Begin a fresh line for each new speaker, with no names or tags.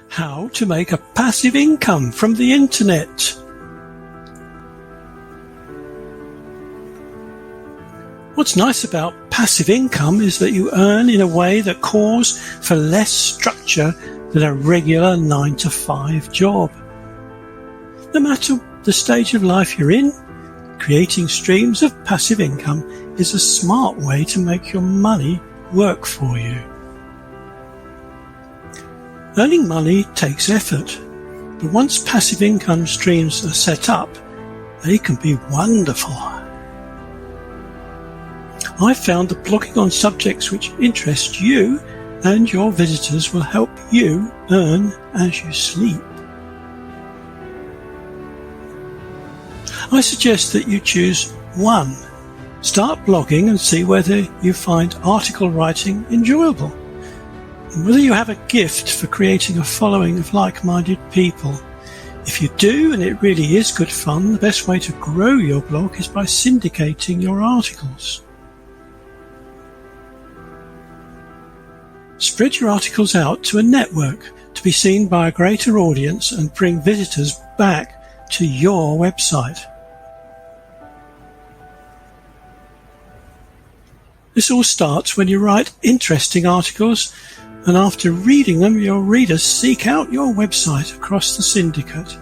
How to make a passive income from the internet. What's nice about passive income is that you earn in a way that calls for less structure than a regular 9-to-5 job. No matter the stage of life you're in, creating streams of passive income is a smart way to make your money work for you. Earning money takes effort, but once passive income streams are set up, they can be wonderful. I found that blogging on subjects which interest you and your visitors will help you earn as you sleep. I suggest that you choose one. Start blogging and see whether you find article writing enjoyable, and whether you have a gift for creating a following of like-minded people. If you do, and it really is good fun, the best way to grow your blog is by syndicating your articles. Spread your articles out to a network to be seen by a greater audience and bring visitors back to your website. This all starts when you write interesting articles, and after reading them, your readers seek out your website across the syndicate.